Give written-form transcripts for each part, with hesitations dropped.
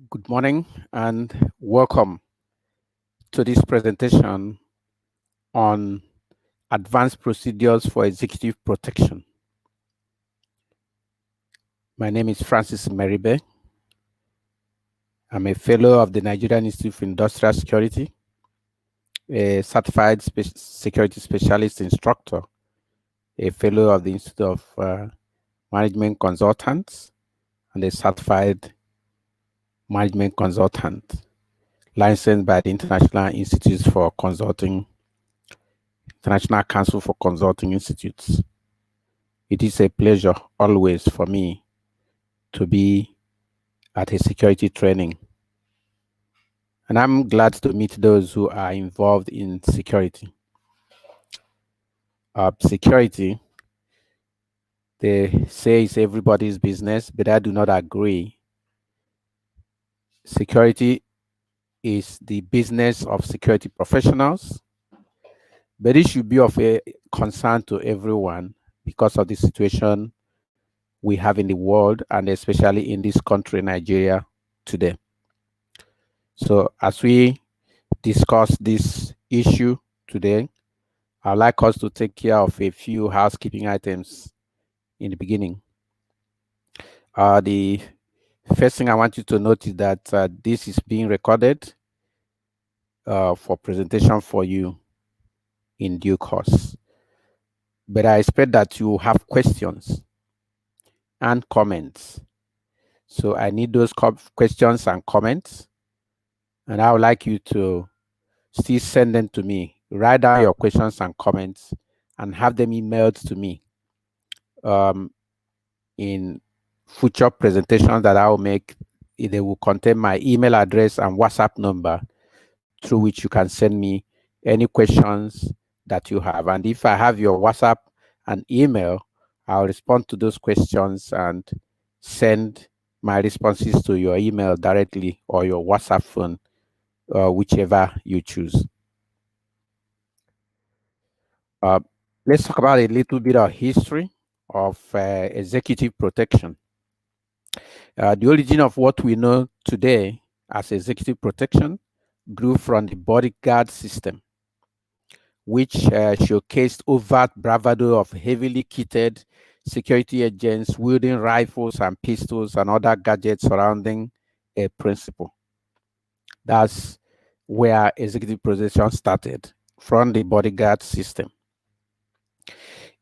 Good morning and welcome to this presentation on advanced procedures for executive protection. My name is Francis Nmeribe. I'm a fellow of the Nigerian Institute of Industrial Security, a certified security specialist instructor, a fellow of the Institute of Management Consultants, and a certified management consultant licensed by the International Institutes for Consulting, International Council for Consulting Institutes. It is a pleasure always for me to be at a security training. And I'm glad to meet those who are involved in security. Security, they say it's everybody's business, but I do not agree. Security is the business of security professionals, but it should be of a concern to everyone because of the situation we have in the world and especially in this country, Nigeria, today. So as we discuss this issue today, I'd like us to take care of a few housekeeping items in the beginning. The first thing I want you to note is that this is being recorded for presentation for you in due course. But I expect that you have questions and comments. So I need those questions and comments, and I would like you to still send them to me. Write down your questions and comments and have them emailed to me in future presentations that I will make. They will contain my email address and WhatsApp number through which you can send me any questions that you have. And if I have your WhatsApp and email, I'll respond to those questions and send my responses to your email directly or your WhatsApp phone, whichever you choose. Let's talk about a little bit of history of executive protection. The origin of what we know today as executive protection grew from the bodyguard system, which showcased overt bravado of heavily kitted security agents wielding rifles and pistols and other gadgets surrounding a principal. That's where executive protection started, from the bodyguard system.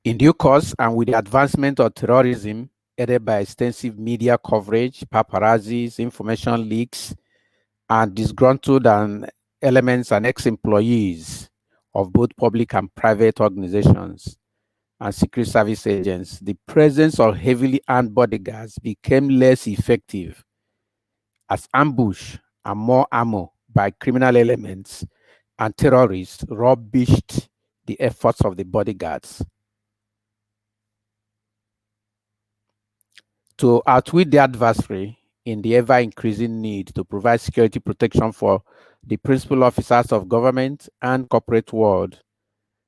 In due course, and with the advancement of terrorism, aided by extensive media coverage, paparazzis, information leaks, and disgruntled elements and ex-employees of both public and private organizations and secret service agents, the presence of heavily armed bodyguards became less effective as ambush and more ammo by criminal elements and terrorists rubbished the efforts of the bodyguards. To outwit the adversary in the ever-increasing need to provide security protection for the principal officers of government and corporate world,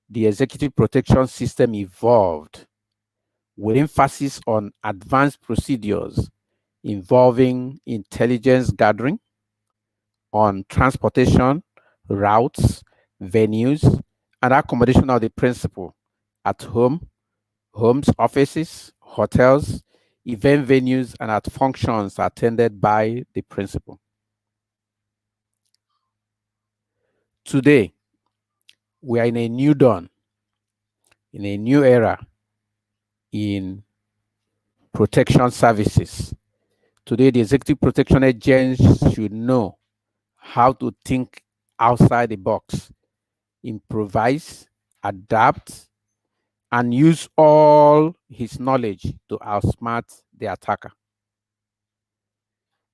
the executive protection system evolved with emphasis on advanced procedures involving intelligence gathering on transportation, routes, venues, and accommodation of the principal at homes, offices, hotels, event venues, and at functions attended by the principal. Today, we are in a new dawn, in a new era in protection services. Today, the executive protection agents should know how to think outside the box, improvise, adapt, and use all his knowledge to outsmart the attacker.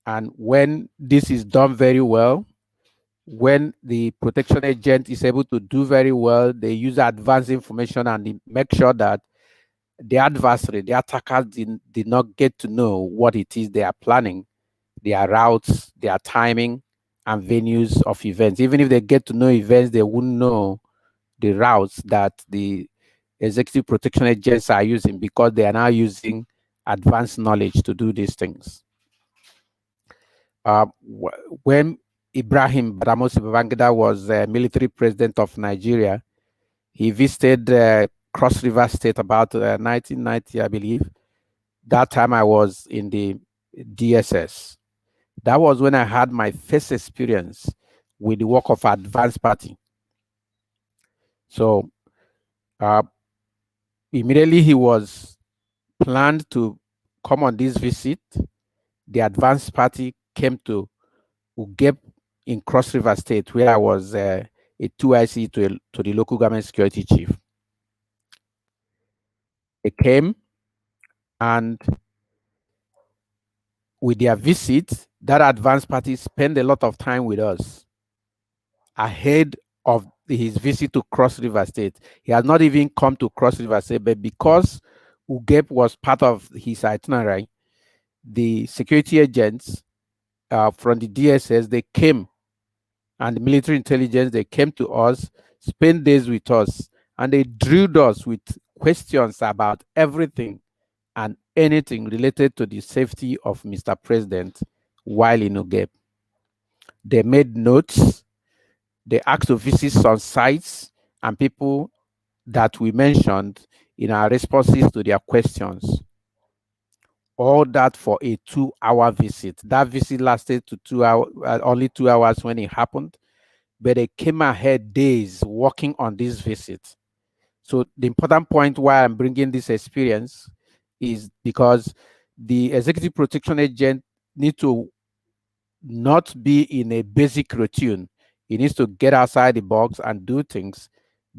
And when this is done very well, when the protection agent is able to do very well, they use advanced information and they make sure that the adversary, the attackers did not get to know what it is they are planning, their routes, their timing, and venues of events. Even if they get to know events, they wouldn't know the routes that the executive protection agents are using because they are now using advanced knowledge to do these things. when Ibrahim Badamasi Babangida was military president of Nigeria, he visited Cross River State about 1990, I believe. That time I was in the DSS. That was when I had my first experience with the work of advanced party. So immediately he was planned to come on this visit. The advanced party came to Ugep in Cross River State, where I was a 2IC to the local government security chief. They came, and with their visit, that advanced party spent a lot of time with us ahead of his visit to Cross River State. He has not even come to Cross River State, but because Ugep was part of his itinerary, the security agents from the DSS, they came, and the military intelligence, they came to us, spent days with us, and they drilled us with questions about everything and anything related to the safety of Mr. President while in Ugep. They made notes. They asked to visit some sites and people that we mentioned in our responses to their questions. All that for a 2-hour visit. That visit lasted to 2 hours, only 2 hours when it happened, but they came ahead days working on this visit. So the important point why I'm bringing this experience is because the executive protection agent need to not be in a basic routine. He needs to get outside the box and do things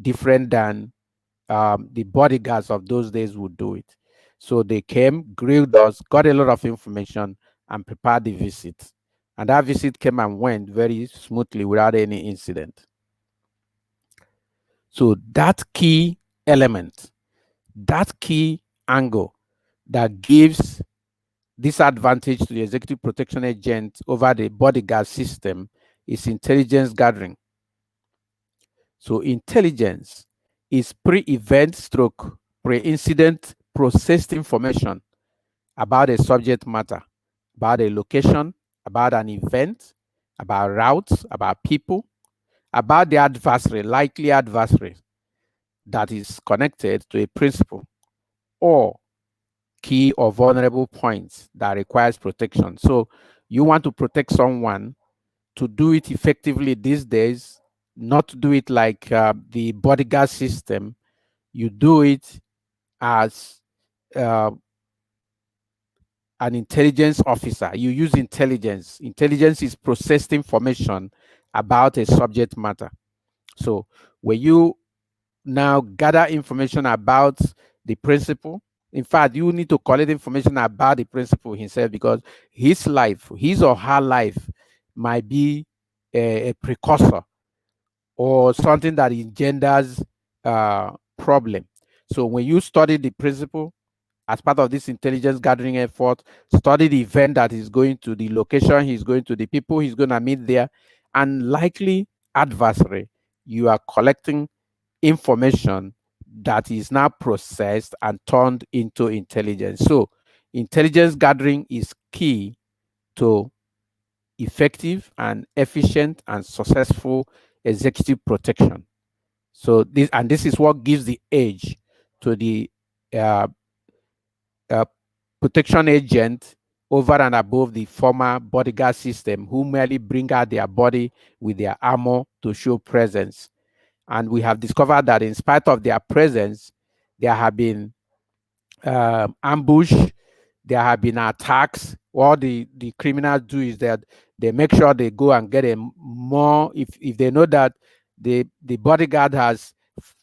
different than the bodyguards of those days would do it. So they came, grilled us, got a lot of information, and prepared the visit. And that visit came and went very smoothly without any incident. So that key element, that key angle that gives this advantage to the executive protection agent over the bodyguard system is intelligence gathering. So intelligence is pre-event stroke, pre-incident processed information about a subject matter, about a location, about an event, about routes, about people, about the adversary, likely adversary that is connected to a principle or key or vulnerable points that requires protection. So you want to protect someone. To do it effectively these days, not to do it like the bodyguard system, you do it as an intelligence officer. You use intelligence. Intelligence is processed information about a subject matter. So when you now gather information about the principal, in fact, you need to collect information about the principal himself, because his life, his or her life, might be a precursor or something that engenders problem. So when you study the principal as part of this intelligence gathering effort, study the event that is going to, the location he's going to, the people he's going to meet there, and likely adversary, you are collecting information that is now processed and turned into intelligence. So intelligence gathering is key to effective and efficient and successful executive protection. So this is what gives the edge to the uh, protection agent over and above the former bodyguard system, who merely bring out their body with their armor to show presence. And we have discovered that in spite of their presence, there have been ambush, there have been attacks. What the criminals do is that they make sure they go and get a more, if they know that the bodyguard has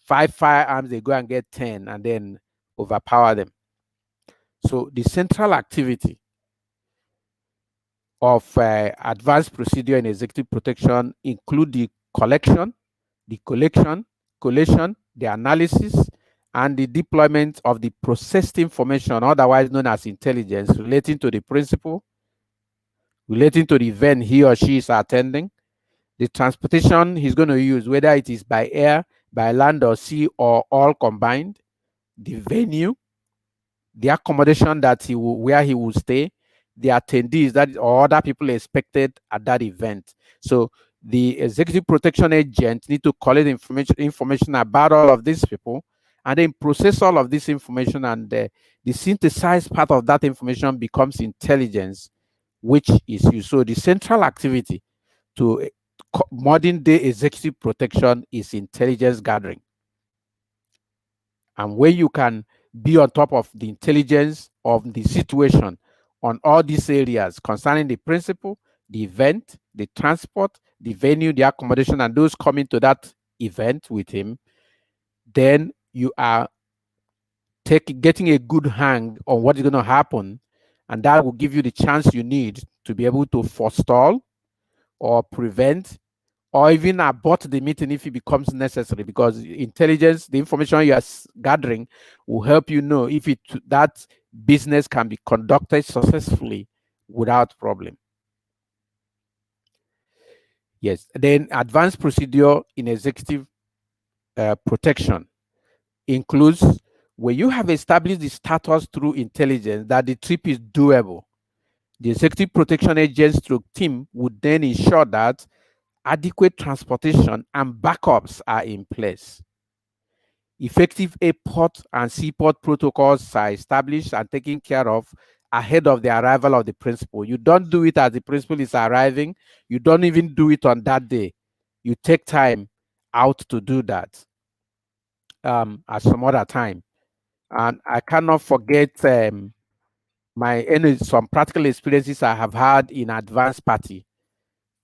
5 firearms, they go and get 10 and then overpower them. So the central activity of advanced procedure in executive protection include the collection, collation, the analysis, and the deployment of the processed information, otherwise known as intelligence, relating to the principal, relating to the event he or she is attending, the transportation he's going to use, whether it is by air, by land or sea, or all combined, the venue, the accommodation that where he will stay, the attendees that or other people expected at that event. So the executive protection agent need to collect information about all of these people, and then process all of this information, and the synthesized part of that information becomes intelligence, which is used. So the central activity to modern day executive protection is intelligence gathering. And when you can be on top of the intelligence of the situation on all these areas concerning the principal, the event, the transport, the venue, the accommodation, and those coming to that event with him, then you are getting a good hang on what is going to happen, and that will give you the chance you need to be able to forestall or prevent or even abort the meeting if it becomes necessary, because intelligence, the information you are gathering, will help you know if that business can be conducted successfully without problem. Yes, then advanced procedure in executive protection includes where you have established the status through intelligence that the trip is doable. The executive protection agents through team would then ensure that adequate transportation and backups are in place. Effective airport and seaport protocols are established and taken care of ahead of the arrival of the principal. You don't do it as the principal is arriving. You don't even do it on that day. You take time out to do that at some other time. And I cannot forget some practical experiences I have had in advanced party.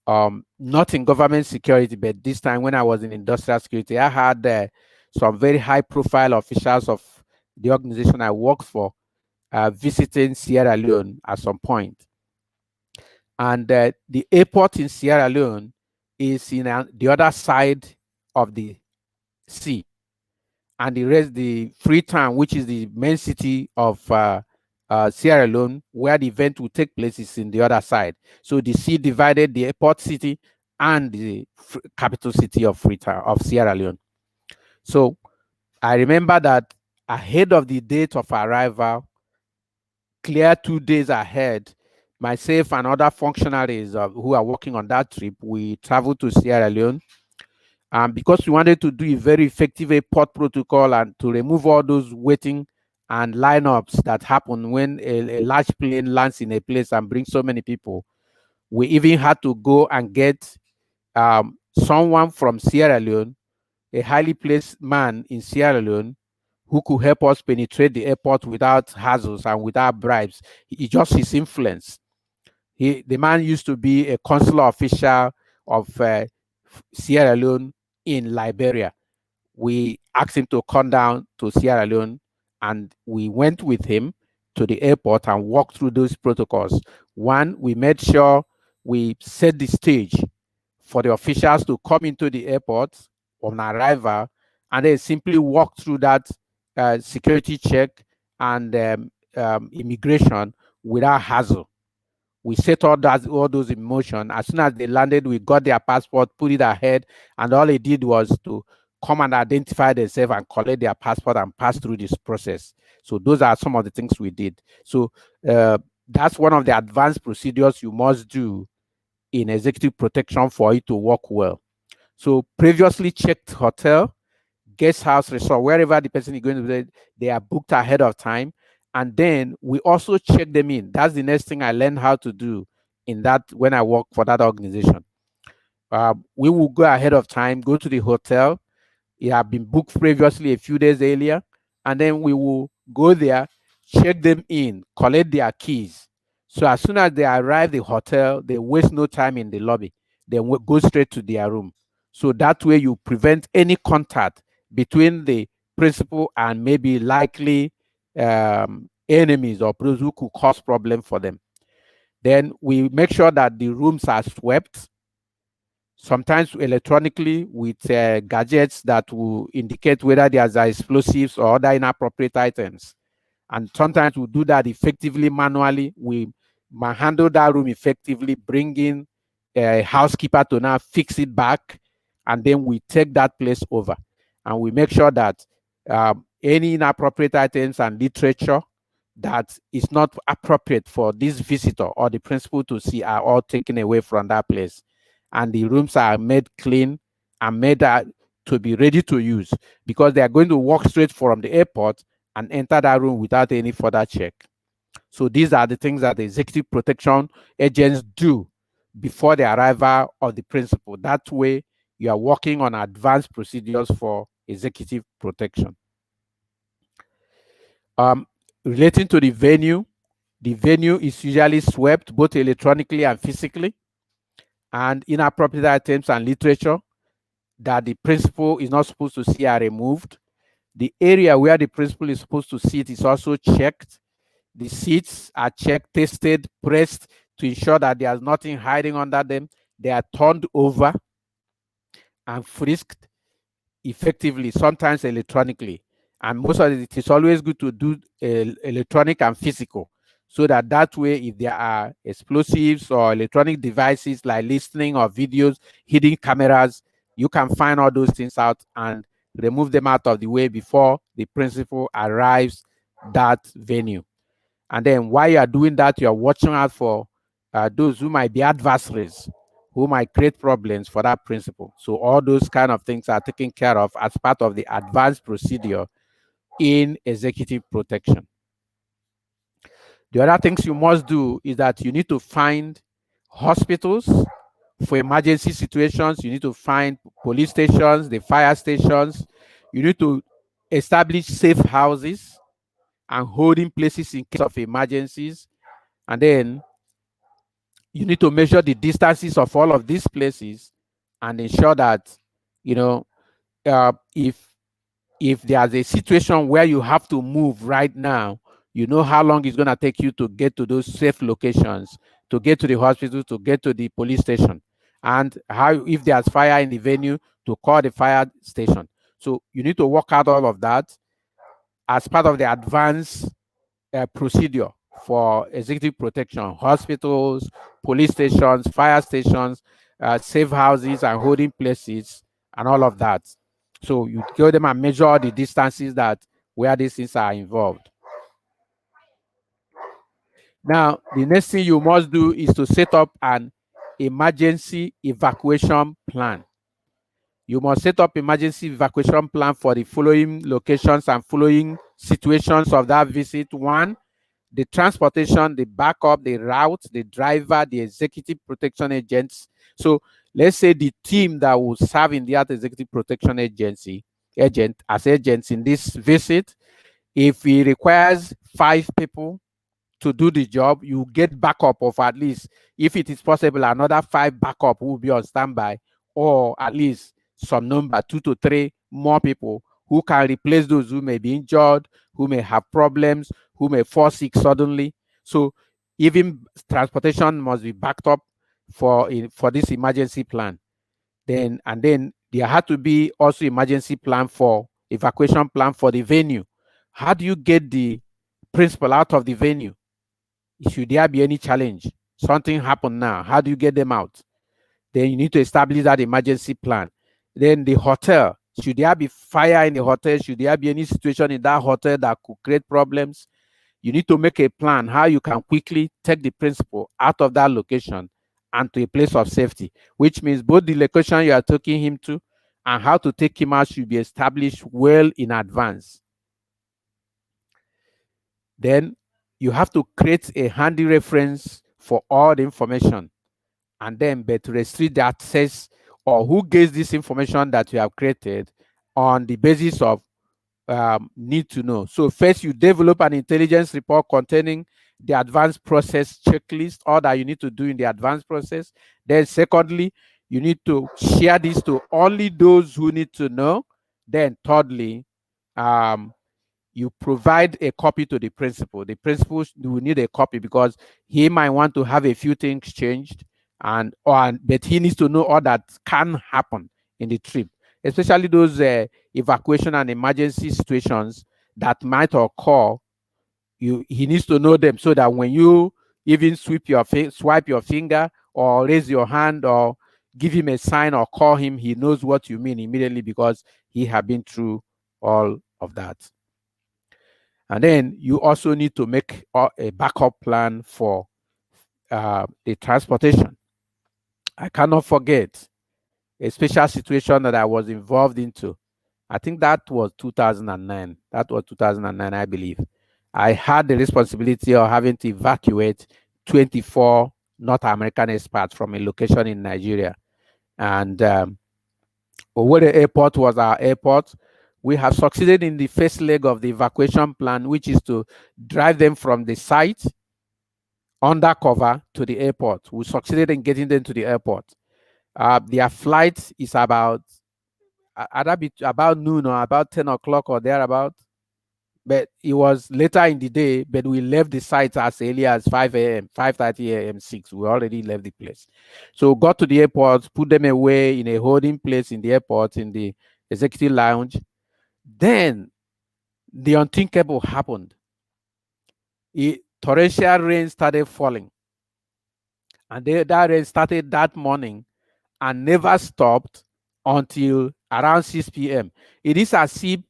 Not in government security, but this time when I was in industrial security, I had some very high profile officials of the organization I worked for visiting Sierra Leone at some point. And the airport in Sierra Leone is in the other side of the sea. And the Freetown, which is the main city of Sierra Leone, where the event will take place, is in the other side. So the sea divided the airport city and the capital city of Freetown, of Sierra Leone. So I remember that ahead of the date of arrival, clear 2 days ahead, myself and other functionaries who are working on that trip, we traveled to Sierra Leone. Because we wanted to do a very effective airport protocol and to remove all those waiting and lineups that happen when a large plane lands in a place and brings so many people, we even had to go and get someone from Sierra Leone, a highly placed man in Sierra Leone, who could help us penetrate the airport without hassles and without bribes. It's just his influence. The man used to be a consular official of Sierra Leone in Liberia. We asked him to come down to Sierra Leone, and we went with him to the airport and walked through those protocols. One, we made sure we set the stage for the officials to come into the airport on arrival, and they simply walk through that security check and immigration without hassle. We set all those in motion. As soon as they landed, we got their passport, put it ahead, and all they did was to come and identify themselves and collect their passport and pass through this process. So those are some of the things we did. So that's one of the advanced procedures you must do in executive protection for it to work well. So previously checked hotel, guest house, resort, wherever the person is going to be, they are booked ahead of time. And then we also check them in. That's the next thing I learned how to do in that when I work for that organization. We will go ahead of time, go to the hotel. It had been booked previously a few days earlier. And then we will go there, check them in, collect their keys. So as soon as they arrive at the hotel, they waste no time in the lobby. They will go straight to their room. So that way you prevent any contact between the principal and maybe likely enemies or those who could cause problem for them. Then we make sure that the rooms are swept, sometimes electronically with gadgets that will indicate whether there's explosives or other inappropriate items. And sometimes we do that effectively manually. We handle that room effectively, bring in a housekeeper to now fix it back, and then we take that place over. And we make sure that any inappropriate items and literature that is not appropriate for this visitor or the principal to see are all taken away from that place. And the rooms are made clean and made to be ready to use, because they are going to walk straight from the airport and enter that room without any further check. So these are the things that the executive protection agents do before the arrival of the principal. That way, you are working on advanced procedures for executive protection. Relating to the venue is usually swept both electronically and physically, and inappropriate items and literature that the principal is not supposed to see are removed. The area where the principal is supposed to sit is also checked. The seats are checked, tested, pressed to ensure that there's nothing hiding under them. They are turned over and frisked effectively, sometimes electronically. And most of it is always good to do electronic and physical, so that way, if there are explosives or electronic devices like listening or videos, hidden cameras, you can find all those things out and remove them out of the way before the principal arrives that venue. And then while you are doing that, you are watching out for those who might be adversaries, who might create problems for that principal. So all those kind of things are taken care of as part of the advanced procedure in executive protection. The other things you must do is that you need to find hospitals for emergency situations. You need to find police stations, the fire stations. You need to establish safe houses and holding places in case of emergencies. And then you need to measure the distances of all of these places and ensure that, you know, if there's a situation where you have to move right now, you know how long it's going to take you to get to those safe locations, to get to the hospital, to get to the police station, and how, if there's fire in the venue, to call the fire station. So you need to work out all of that as part of the advanced procedure for executive protection: hospitals, police stations, fire stations, safe houses and holding places, and all of that. So you go them and measure the distances that where these things are involved. Now, the next thing you must do is to set up an emergency evacuation plan. You must set up emergency evacuation plan for the following locations and following situations of that visit. One, the transportation, the backup, the route, the driver, the executive protection agents. So let's say the team that will serve in the executive protection agents in this visit, if it requires 5 people to do the job, you get backup of at least, if it is possible, another 5 backup will be on standby, or at least some number, 2 to 3 more people who can replace those who may be injured, who may have problems, who may fall sick suddenly. So even transportation must be backed up for this emergency plan. Then there had to be also emergency plan for evacuation plan for the venue. How do you get the principal out of the venue? Should there be any challenge, something happen now, how do you get them out? Then you need to establish that emergency plan. Then the hotel, should there be fire in the hotel? Should there be any situation in that hotel that could create problems? You need to make a plan how you can quickly take the principal out of that location and to a place of safety, which means both the location you are taking him to and how to take him out should be established well in advance. Then you have to create a handy reference for all the information, and then but restrict the access or who gets this information that you have created on the basis of need to know. So first, you develop an intelligence report containing the advanced process checklist, all that you need to do in the advanced process. Then secondly, you need to share this to only those who need to know. Then thirdly, you provide a copy to the principal. The principal will need a copy because he might want to have a few things changed, but he needs to know all that can happen in the trip, especially those evacuation and emergency situations that might occur. He needs to know them so that when you even swipe your finger or raise your hand or give him a sign or call him, he knows what you mean immediately because he has been through all of that. And then you also need to make a backup plan for the transportation. I cannot forget a special situation that I was involved into. I think that was 2009. That was 2009, I believe. I had the responsibility of having to evacuate 24 North American expats from a location in Nigeria. And Owerri Airport was our airport. We have succeeded in the first leg of the evacuation plan, which is to drive them from the site undercover to the airport. We succeeded in getting them to the airport. Their flight is about noon or about 10 o'clock or thereabout. But it was later in the day, but we left the site as early as 5 a.m., 5:30 a.m., 6. We already left the place. So got to the airport, put them away in a holding place in the airport, in the executive lounge. Then the unthinkable happened. Torrential rain started falling. And that rain started that morning and never stopped until around 6 p.m. It is as if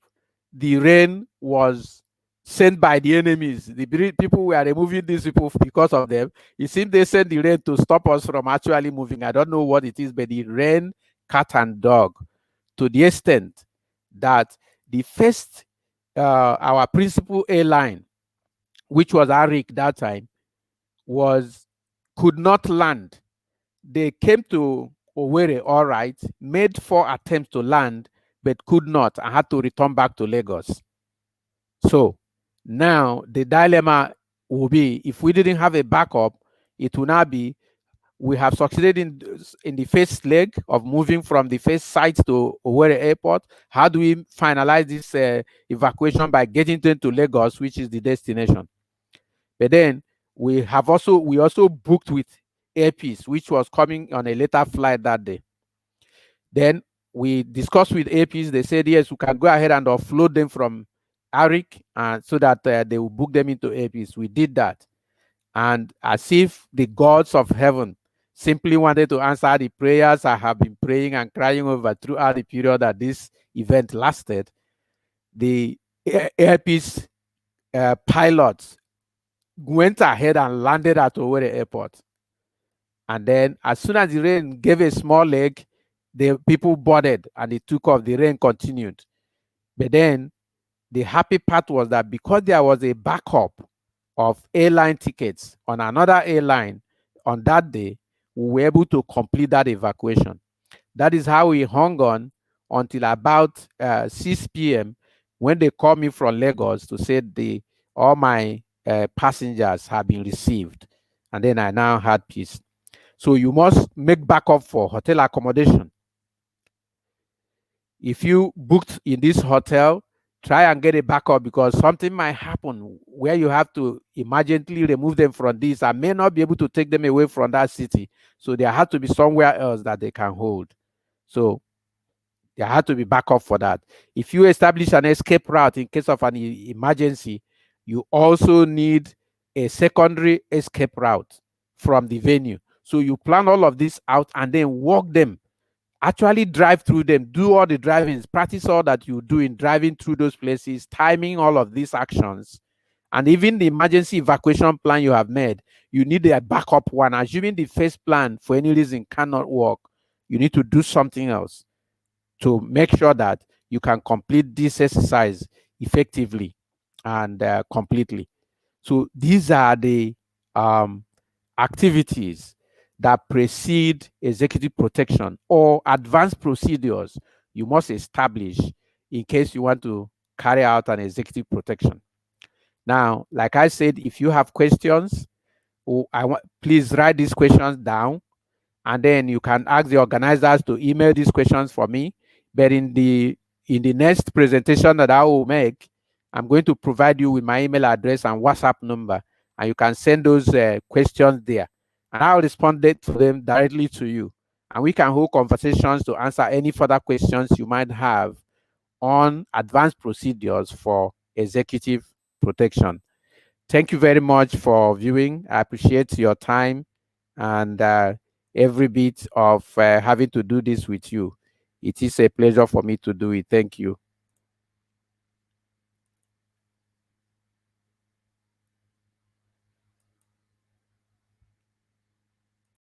the rain was sent by the enemies. The people were removing these people because of them. It seemed they sent the rain to stop us from actually moving. I don't know what it is, but it rained cat and dog to the extent that the first, our principal airline, which was Arik that time, could not land. They came to Owerri, all right, made 4 attempts to land, but could not, and had to return back to Lagos. So now the dilemma will be, if we didn't have a backup, it will now be, we have succeeded in the first leg of moving from the first site to Owerri Airport. How do we finalize this evacuation by getting them to Lagos, which is the destination? But then we also booked with FIMC, which was coming on a later flight that day. Then we discussed with FIMC. They said, yes, we can go ahead and offload them from Arik, so that they will book them into FIMC. We did that. And as if the gods of heaven simply wanted to answer the prayers I have been praying and crying over throughout the period that this event lasted, the FIMC pilots went ahead and landed at Owerri Airport. And then as soon as the rain gave a small leg, the people boarded and they took off. The rain continued. But then the happy part was that because there was a backup of airline tickets on another airline on that day, we were able to complete that evacuation. That is how we hung on until about 6 p.m. when they called me from Lagos to say all my passengers have been received. And then I now had peace. So you must make backup for hotel accommodation. If you booked in this hotel, try and get a backup, because something might happen where you have to emergently remove them from this and may not be able to take them away from that city. So there had to be somewhere else that they can hold. So there had to be backup for that. If you establish an escape route in case of an emergency, you also need a secondary escape route from the venue. So you plan all of this out and then walk them. Actually drive through them, do all the driving, practice all that you do in driving through those places, timing all of these actions. And even the emergency evacuation plan you have made, you need a backup one. Assuming the first plan for any reason cannot work, you need to do something else to make sure that you can complete this exercise effectively and completely. So these are the activities that precede executive protection or advanced procedures you must establish in case you want to carry out an executive protection. Now, like I said, if you have questions, please write these questions down, and then you can ask the organizers to email these questions for me. But in the next presentation that I will make, I'm going to provide you with my email address and WhatsApp number, and you can send those questions there, and I'll respond to them directly to you. And we can hold conversations to answer any further questions you might have on advanced procedures for executive protection. Thank you very much for viewing. I appreciate your time and every bit of having to do this with you. It is a pleasure for me to do it. Thank you.